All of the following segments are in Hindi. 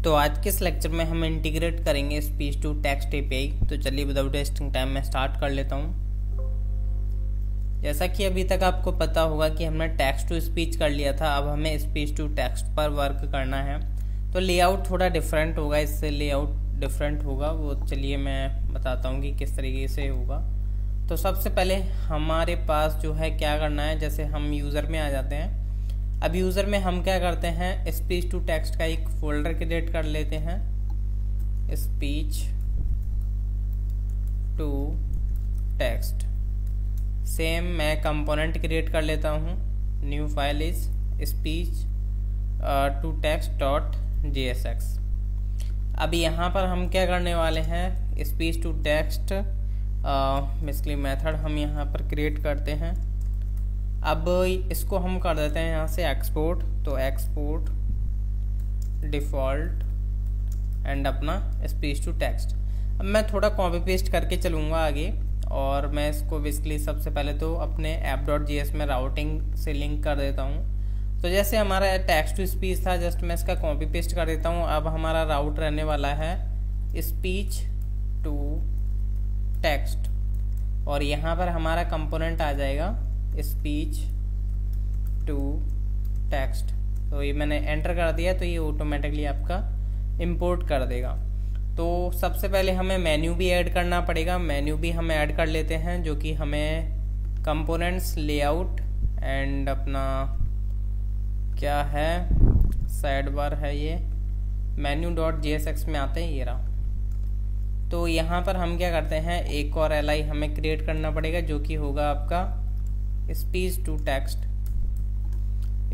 तो आज के इस लेक्चर में हम इंटीग्रेट करेंगे स्पीच टू टेक्स्ट एपीआई। तो चलिए विदाउट वेस्टिंग टाइम मैं स्टार्ट कर लेता हूँ। जैसा कि अभी तक आपको पता होगा कि हमने टेक्स्ट टू स्पीच कर लिया था, अब हमें स्पीच टू टेक्स्ट पर वर्क करना है। तो लेआउट थोड़ा डिफरेंट होगा, इससे लेआउट डिफरेंट होगा, वो चलिए मैं बताता हूँ कि किस तरीके से होगा। तो सबसे पहले हमारे पास जो है क्या करना है, जैसे हम यूज़र में आ जाते हैं। अब यूज़र में हम क्या करते हैं, स्पीच टू टेक्स्ट का एक फोल्डर क्रिएट कर लेते हैं, स्पीच टू टेक्स्ट। सेम मैं कंपोनेंट क्रिएट कर लेता हूँ, new file is speech to text dot JSX। अब यहाँ पर हम क्या करने वाले हैं, speech to text basically method हम यहाँ पर क्रिएट करते हैं। अब इसको हम कर देते हैं यहाँ से एक्सपोर्ट, तो एक्सपोर्ट डिफ़ॉल्ट एंड अपना स्पीच टू टेक्स्ट। अब मैं थोड़ा कॉपी पेस्ट करके चलूँगा आगे, और मैं इसको बेसिकली सबसे पहले तो अपने app.js में राउटिंग से लिंक कर देता हूँ। तो जैसे हमारा टेक्स्ट टू स्पीच था, जस्ट मैं इसका कॉपी पेस्ट कर देता हूँ। अब हमारा राउट रहने वाला है स्पीच टू टेक्स्ट, और यहाँ पर हमारा कंपोनेंट आ जाएगा स्पीच टू टेक्स्ट। तो ये मैंने एंटर कर दिया, तो ये ऑटोमेटिकली आपका इंपोर्ट कर देगा। तो सबसे पहले हमें मेन्यू भी ऐड करना पड़ेगा, मेन्यू भी हम ऐड कर लेते हैं, जो कि हमें कंपोनेंट्स लेआउट एंड अपना क्या है साइड बार है, ये मेन्यू डॉट JSX में आते हैं, ये रहा। तो यहाँ पर हम क्या करते हैं, एक और LI हमें क्रिएट करना पड़ेगा, जो कि होगा आपका speech to text,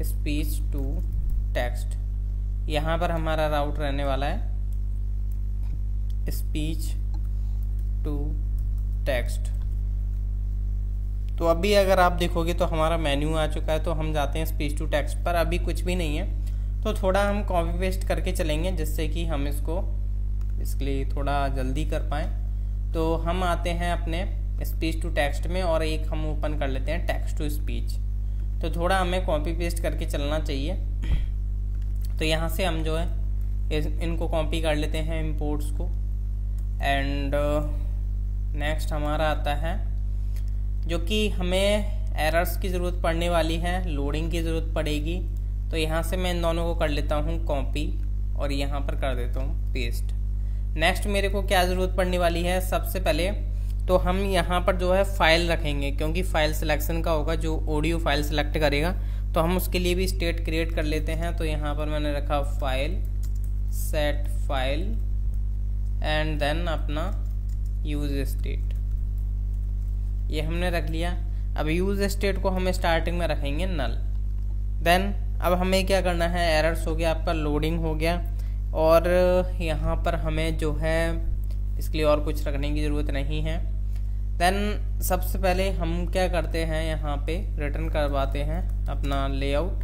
speech to text. यहाँ पर हमारा राउट रहने वाला है स्पीच टू टेक्स्ट। तो अभी अगर आप देखोगे तो हमारा मेन्यू आ चुका है, तो हम जाते हैं स्पीच टू टेक्स्ट पर। अभी कुछ भी नहीं है, तो थोड़ा हम कॉपी पेस्ट करके चलेंगे, जिससे कि हम इसको इसके लिए थोड़ा जल्दी कर पाएँ। तो हम आते हैं अपने स्पीच टू टेक्स्ट में, और एक हम ओपन कर लेते हैं टेक्स्ट टू स्पीच। तो थोड़ा हमें कॉपी पेस्ट करके चलना चाहिए। तो यहाँ से हम जो है इनको कॉपी कर लेते हैं, इंपोर्ट्स को। एंड नेक्स्ट हमारा आता है, जो कि हमें एरर्स की ज़रूरत पड़ने वाली है, लोडिंग की ज़रूरत पड़ेगी। तो यहाँ से मैं इन दोनों को कर लेता हूँ कॉपी, और यहाँ पर कर देता हूँ पेस्ट। नेक्स्ट मेरे को क्या ज़रूरत पड़ने वाली है, सबसे पहले तो हम यहाँ पर जो है फाइल रखेंगे, क्योंकि फाइल सिलेक्शन का होगा, जो ऑडियो फाइल सेलेक्ट करेगा। तो हम उसके लिए भी स्टेट क्रिएट कर लेते हैं। तो यहाँ पर मैंने रखा file set file and then अपना यूज स्टेट, ये हमने रख लिया। अब यूज स्टेट को हम स्टार्टिंग में रखेंगे नल। देन अब हमें क्या करना है, एरर्स हो गया आपका, लोडिंग हो गया, और यहाँ पर हमें जो है इसके लिए और कुछ रखने की ज़रूरत नहीं है। देन सबसे पहले हम क्या करते हैं, यहाँ पे रिटर्न करवाते हैं अपना लेआउट,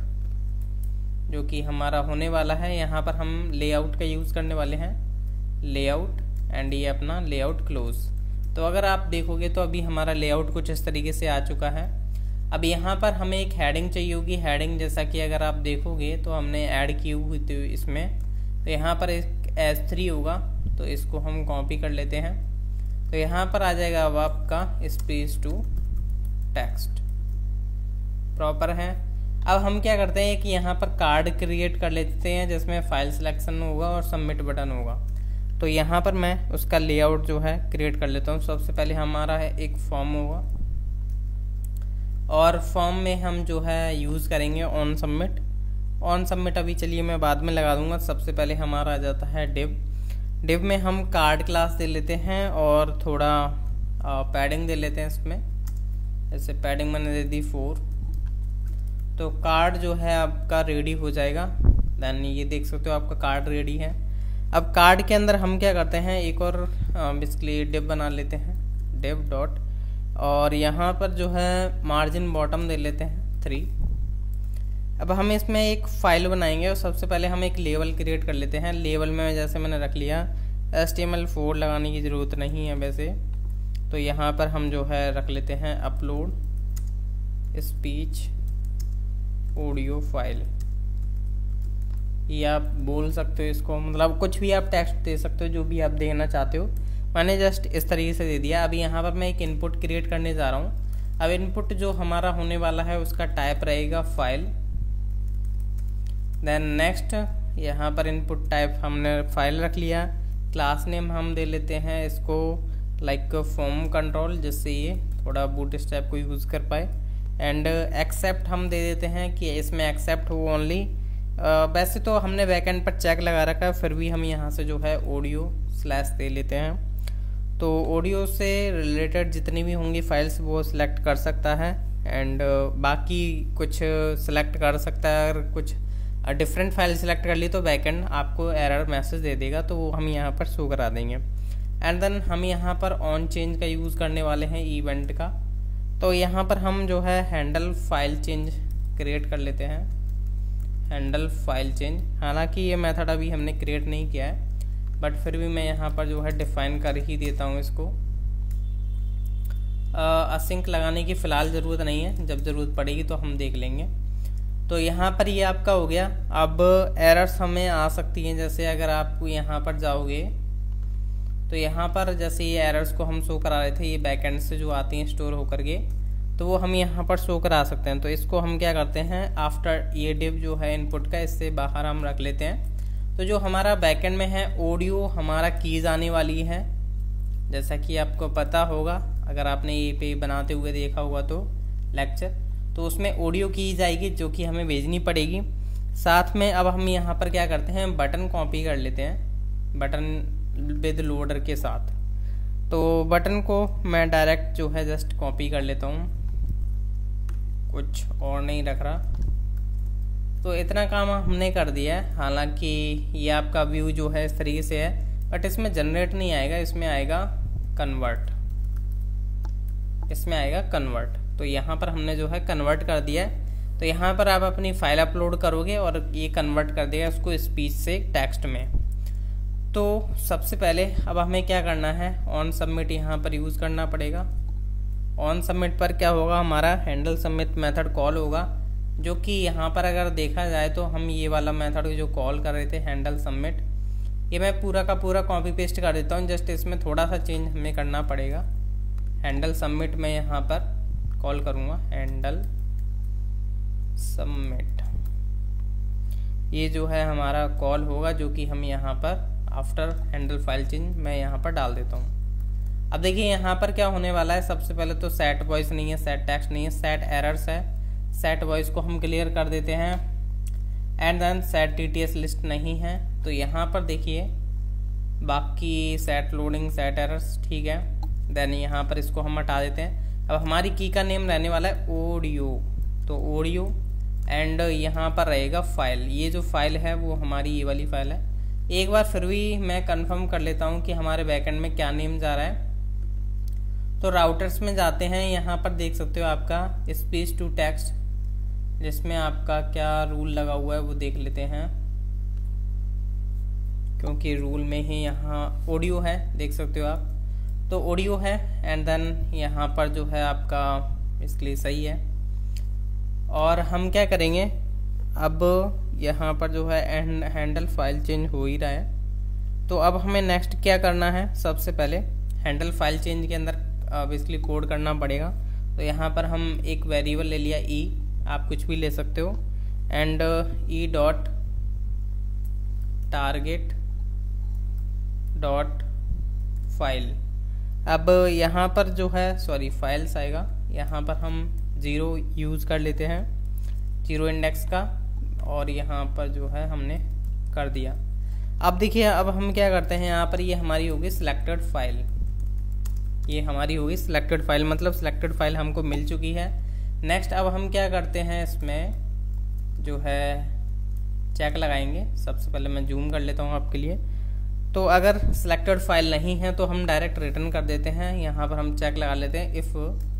जो कि हमारा होने वाला है। यहाँ पर हम लेआउट का यूज़ करने वाले हैं, लेआउट एंड ये अपना लेआउट क्लोज। तो अगर आप देखोगे तो अभी हमारा लेआउट कुछ इस तरीके से आ चुका है। अब यहाँ पर हमें एक हेडिंग चाहिए होगी, हेडिंग जैसा कि अगर आप देखोगे तो हमने ऐड की हुई थी इसमें। तो यहाँ पर एक S3 होगा, तो इसको हम कॉपी कर लेते हैं। तो यहाँ पर आ जाएगा अब आपका स्पीच टू टेक्स्ट प्रॉपर है। अब हम क्या करते हैं कि यहाँ पर कार्ड क्रिएट कर लेते हैं, जिसमें फाइल सिलेक्शन होगा और सबमिट बटन होगा। तो यहाँ पर मैं उसका लेआउट जो है क्रिएट कर लेता हूँ। सबसे पहले हमारा है एक फॉर्म होगा, और फॉर्म में हम जो है यूज़ करेंगे ऑन सबमिट। ऑन सबमिट अभी चलिए मैं बाद में लगा दूंगा। सबसे पहले हमारा आ जाता है डिव में हम कार्ड क्लास दे लेते हैं, और थोड़ा पैडिंग दे लेते हैं इसमें। जैसे पैडिंग मैंने दे दी 4। तो कार्ड जो है आपका रेडी हो जाएगा। देन ये देख सकते हो आपका कार्ड रेडी है। अब कार्ड के अंदर हम क्या करते हैं, एक और बेसिकली डिव बना लेते हैं, डिव डॉट, और यहाँ पर जो है मार्जिन बॉटम दे लेते हैं 3। अब हम इसमें एक फ़ाइल बनाएंगे, और सबसे पहले हम एक लेवल क्रिएट कर लेते हैं। लेवल में जैसे मैंने रख लिया, HTML4 लगाने की ज़रूरत नहीं है वैसे। तो यहाँ पर हम जो है रख लेते हैं अपलोड स्पीच ऑडियो फाइल, या आप बोल सकते हो इसको, मतलब कुछ भी आप टेक्स्ट दे सकते हो जो भी आप देना चाहते हो। मैंने जस्ट इस तरीके से दे दिया। अभी यहाँ पर मैं एक इनपुट क्रिएट करने जा रहा हूँ। अब इनपुट जो हमारा होने वाला है उसका टाइप रहेगा फाइल। देन नेक्स्ट यहाँ पर इनपुट टाइप हमने फाइल रख लिया। क्लास नेम हम दे लेते हैं इसको लाइक फॉर्म कंट्रोल, जिससे ये थोड़ा बूटस्ट्रैप को यूज़ कर पाए। एंड एक्सेप्ट हम दे देते हैं कि इसमें एक्सेप्ट हो ओनली। वैसे तो हमने बैकएंड पर चेक लगा रखा है, फिर भी हम यहाँ से जो है ऑडियो स्लैश दे लेते हैं। तो ऑडियो से रिलेटेड जितनी भी होंगी फाइल्स वो सिलेक्ट कर सकता है। एंड बाकी कुछ सिलेक्ट कर सकता है। अगर कुछ डिफरेंट फाइल सिलेक्ट कर ली तो बैकएंड आपको एरर मैसेज दे देगा, तो वो हम यहाँ पर शो करा देंगे। एंड देन हम यहाँ पर ऑन चेंज का यूज़ करने वाले हैं इवेंट का। तो यहाँ पर हम जो है हैंडल फाइल चेंज क्रिएट कर लेते हैं, हैंडल फाइल चेंज। हालांकि ये मेथड अभी हमने क्रिएट नहीं किया है, बट फिर भी मैं यहाँ पर जो है डिफाइन कर ही देता हूँ इसको। असिंक लगाने की फ़िलहाल ज़रूरत नहीं है, जब ज़रूरत पड़ेगी तो हम देख लेंगे। तो यहाँ पर ये आपका हो गया। अब एरर्स हमें आ सकती हैं, जैसे अगर आप यहाँ पर जाओगे तो यहाँ पर जैसे ये एरर्स को हम शो करा रहे थे, ये बैकएंड से जो आती हैं स्टोर होकर के, तो वो हम यहाँ पर शो करा सकते हैं। तो इसको हम क्या करते हैं, आफ्टर ये डिव जो है इनपुट का, इससे बाहर हम रख लेते हैं। तो जो हमारा बैकएंड में है ऑडियो हमारा कीज आने वाली है, जैसा कि आपको पता होगा अगर आपने ये पे बनाते हुए देखा होगा तो लेक्चर, तो उसमें ऑडियो कीज आएगी जो कि हमें भेजनी पड़ेगी। साथ में अब हम यहाँ पर क्या करते हैं, बटन कॉपी कर लेते हैं, बटन विद लोडर के साथ। तो बटन को मैं डायरेक्ट जो है जस्ट कॉपी कर लेता हूँ, कुछ और नहीं रख रहा। तो इतना काम हमने कर दिया है। हालांकि ये आपका व्यू जो है इस तरीके से है, बट इसमें जनरेट नहीं आएगा, इसमें आएगा कन्वर्ट, इसमें आएगा कन्वर्ट। तो यहाँ पर हमने जो है कन्वर्ट कर दिया है। तो यहाँ पर आप अपनी फाइल अपलोड करोगे और ये कन्वर्ट कर देगा उसको स्पीच से टेक्स्ट में। तो सबसे पहले अब हमें क्या करना है, ऑन सबमिट यहाँ पर यूज़ करना पड़ेगा। ऑन सबमिट पर क्या होगा, हमारा हैंडल सबमिट मेथड कॉल होगा, जो कि यहाँ पर अगर देखा जाए तो हम ये वाला मेथड जो कॉल कर रहे थे हैंडल सबमिट, ये मैं पूरा का पूरा कॉपी पेस्ट कर देता हूँ। जस्ट इसमें थोड़ा सा चेंज हमें करना पड़ेगा। हैंडल सबमिट में यहाँ पर कॉल करूँगा हैंडल सबमिट, ये जो है हमारा कॉल होगा, जो कि हम यहाँ पर आफ्टर हैंडल फाइल चेंज मैं यहाँ पर डाल देता हूँ। अब देखिए यहाँ पर क्या होने वाला है, सबसे पहले तो सेट वॉइस नहीं है, सेट टेक्स्ट नहीं है, सेट एरर्स है। सेट वॉइस को हम क्लियर कर देते हैं। And then set TTS list नहीं है। तो यहाँ पर देखिए बाकी सेट लोडिंग, सेट एरर्स ठीक है। देन यहाँ पर इसको हम हटा देते हैं। अब हमारी की का नेम रहने वाला है ऑडियो, तो ऑडियो एंड यहाँ पर रहेगा फाइल। ये जो फाइल है वो हमारी ये वाली फाइल है। एक बार फिर भी मैं कंफर्म कर लेता हूँ कि हमारे बैकएंड में क्या नेम जा रहा है। तो राउटर्स में जाते हैं, यहाँ पर देख सकते हो आपका स्पीच टू टेक्स्ट, जिसमें आपका क्या रूल लगा हुआ है वो देख लेते हैं, क्योंकि रूल में ही यहाँ ऑडियो है, देख सकते हो आप। तो ऑडियो है एंड देन यहाँ पर जो है आपका इसके लिए सही है। और हम क्या करेंगे, अब यहाँ पर जो है हैंडल फाइल चेंज हो ही रहा है। तो अब हमें नेक्स्ट क्या करना है, सबसे पहले हैंडल फाइल चेंज के अंदर बेसिकली कोड करना पड़ेगा। तो यहाँ पर हम एक वेरिएबल ले लिया ई, आप कुछ भी ले सकते हो, and E dot target dot file. अब यहाँ पर जो है सॉरी फाइल्स आएगा, यहाँ पर हम 0 यूज़ कर लेते हैं, 0 इंडेक्स का, और यहाँ पर जो है हमने कर दिया। अब देखिए अब हम क्या करते हैं, यहाँ पर ये हमारी होगी सिलेक्टेड फाइल, ये हमारी होगी सिलेक्टेड फाइल, मतलब सिलेक्टेड फाइल हमको मिल चुकी है। नेक्स्ट अब हम क्या करते हैं, इसमें जो है चेक लगाएंगे। सबसे पहले मैं जूम कर लेता हूँ आपके लिए। तो अगर सिलेक्टेड फाइल नहीं है तो हम डायरेक्ट रिटर्न कर देते हैं। यहाँ पर हम चेक लगा लेते हैं, इफ़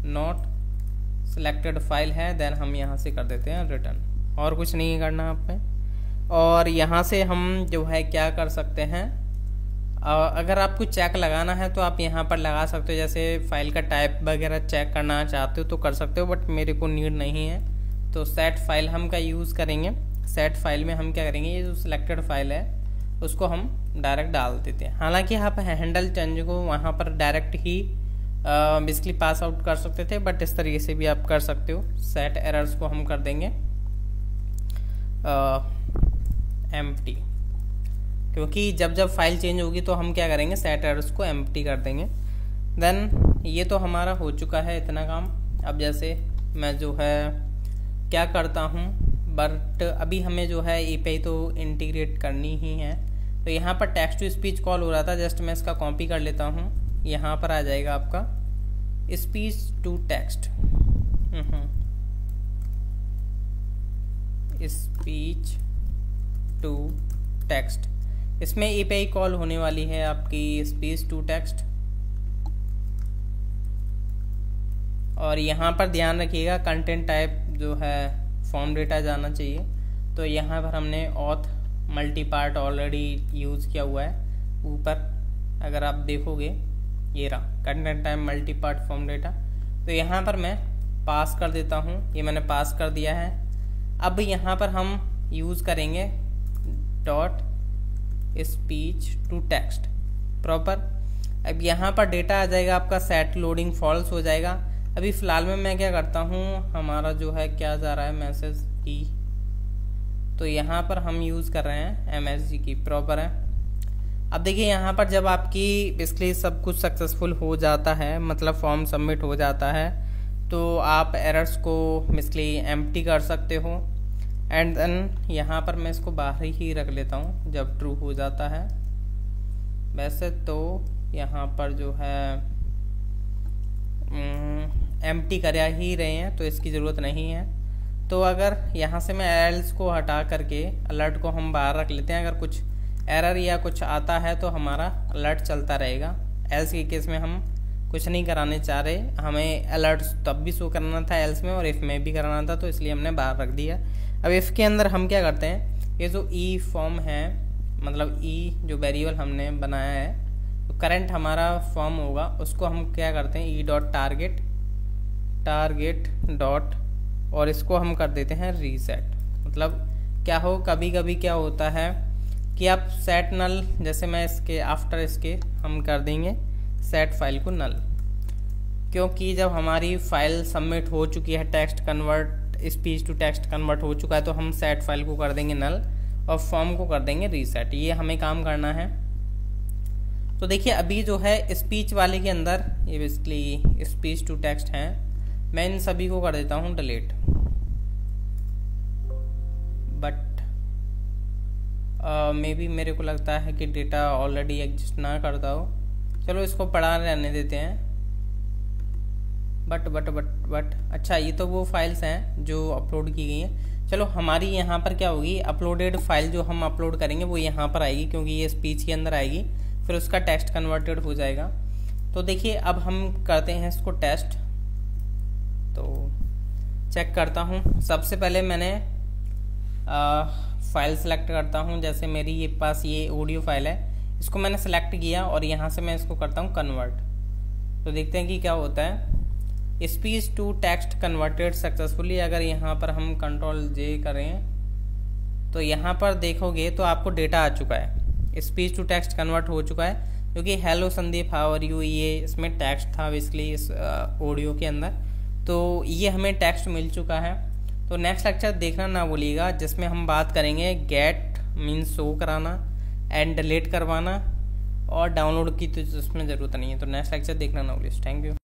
नॉट सिलेक्टेड फाइल है देन हम यहाँ से कर देते हैं रिटर्न, और कुछ नहीं करना आप में। और यहाँ से हम जो है क्या कर सकते हैं, अगर आपको चेक लगाना है तो आप यहाँ पर लगा सकते हो, जैसे फाइल का टाइप वगैरह चेक करना चाहते हो तो कर सकते हो, बट मेरे को नीड नहीं है। तो सेट फाइल हम का यूज़ करेंगे। सेट फाइल में हम क्या करेंगे, ये जो सिलेक्टेड फाइल है उसको हम डायरेक्ट डाल देते हैं। हालांकि आप हैंडल चेंज को वहाँ पर डायरेक्ट ही बेसिकली पास आउट कर सकते थे, बट इस तरीके से भी आप कर सकते हो। सेट एरर्स को हम कर देंगे एम्प्टी, क्योंकि जब जब फाइल चेंज होगी तो हम क्या करेंगे, सेट एरर्स को एम्प्टी कर देंगे। देन ये तो हमारा हो चुका है इतना काम। अब जैसे मैं जो है क्या करता हूँ, बट अभी हमें जो है एपीआई तो इंटीग्रेट करनी ही है। तो यहाँ पर टेक्स्ट टू स्पीच कॉल हो रहा था, जस्ट मैं इसका कॉपी कर लेता हूँ। यहाँ पर आ जाएगा आपका speech to text, speech to text. इसमें एपीआई कॉल होने वाली है आपकी स्पीच टू टेक्स्ट। और यहाँ पर ध्यान रखिएगा कंटेंट टाइप जो है फॉर्म डेटा जाना चाहिए। तो यहाँ पर हमने auth multi part already use किया हुआ है। ऊपर अगर आप देखोगे ये रहा content type multi part form data. तो यहाँ पर मैं पास कर देता हूँ, ये मैंने पास कर दिया है। अब यहाँ पर हम यूज़ करेंगे dot speech to text proper. अब यहाँ पर डेटा आ जाएगा आपका सेट लोडिंग फॉल्स हो जाएगा। अभी फ़िलहाल में मैं क्या करता हूँ, हमारा जो है क्या जा रहा है मैसेज की, तो यहाँ पर हम यूज़ कर रहे हैं MSG की प्रॉपर है। अब देखिए यहाँ पर जब आपकी बेसिकली सब कुछ सक्सेसफुल हो जाता है, मतलब फॉर्म सबमिट हो जाता है, तो आप एरर्स को बेसिकली एम्प्टी कर सकते हो। एंड देन यहाँ पर मैं इसको बाहर ही रख लेता हूँ जब ट्रू हो जाता है। वैसे तो यहाँ पर जो है एम्प्टी कर ही रहे हैं तो इसकी ज़रूरत नहीं है। तो अगर यहाँ से मैं एल्स को हटा करके अलर्ट को हम बाहर रख लेते हैं। अगर कुछ एरर या कुछ आता है तो हमारा अलर्ट चलता रहेगा। एल्स के केस में हम कुछ नहीं कराने चाह रहे, हमें अलर्ट तब भी शो करना था एल्स में और इफ़ में भी कराना था, तो इसलिए हमने बाहर रख दिया। अब इफ़ के अंदर हम क्या करते हैं, ये जो ई फॉर्म है, मतलब ई जो वेरिएबल हमने बनाया है, तो करंट हमारा फॉर्म होगा, उसको हम क्या करते हैं ई डॉट टारगेट डॉट, और इसको हम कर देते हैं रीसेट। मतलब क्या हो, कभी कभी क्या होता है कि आप सेट नल, जैसे मैं इसके आफ्टर इसके हम कर देंगे सेट फाइल को नल, क्योंकि जब हमारी फाइल सबमिट हो चुकी है, text convert speech to text convert हो चुका है, तो हम सेट फाइल को कर देंगे नल और फॉर्म को कर देंगे रीसेट। ये हमें काम करना है। तो देखिए अभी जो है स्पीच वाले के अंदर ये बेसिकली स्पीच टू टेक्स्ट हैं, मैं इन सभी को कर देता हूँ डिलीट। बट मे बी मेरे को लगता है कि डेटा ऑलरेडी एग्जिस्ट ना करता हो, चलो इसको पढ़ा रहने देते हैं। बट अच्छा, ये तो वो फाइल्स हैं जो अपलोड की गई हैं। चलो हमारी यहाँ पर क्या होगी, अपलोडेड फाइल जो हम अपलोड करेंगे वो यहाँ पर आएगी, क्योंकि ये स्पीच के अंदर आएगी, फिर उसका टेक्स्ट कन्वर्टेड हो जाएगा। तो देखिए अब हम करते हैं इसको टेस्ट। तो चेक करता हूँ, सबसे पहले मैंने फाइल सेलेक्ट करता हूँ। जैसे मेरी ये पास ये ऑडियो फाइल है, इसको मैंने सेलेक्ट किया और यहाँ से मैं इसको करता हूँ कन्वर्ट। तो देखते हैं कि क्या होता है। Speech to text converted successfully. अगर यहाँ पर हम Ctrl+J करें तो यहाँ पर देखोगे तो आपको डेटा आ चुका है, स्पीच टू टेक्स्ट कन्वर्ट हो चुका है, क्योंकि hello Sandeep how are you, ये इसमें टेक्स्ट था बेसिकली इस ऑडियो के अंदर। तो ये हमें टेक्स्ट मिल चुका है। तो नेक्स्ट लेक्चर देखना ना भूलिएगा, जिसमें हम बात करेंगे गेट मीन्स शो कराना एंड डिलीट करवाना, और डाउनलोड की तो इसमें ज़रूरत नहीं है। तो नेक्स्ट लेक्चर देखना ना भूलिए। Thank you.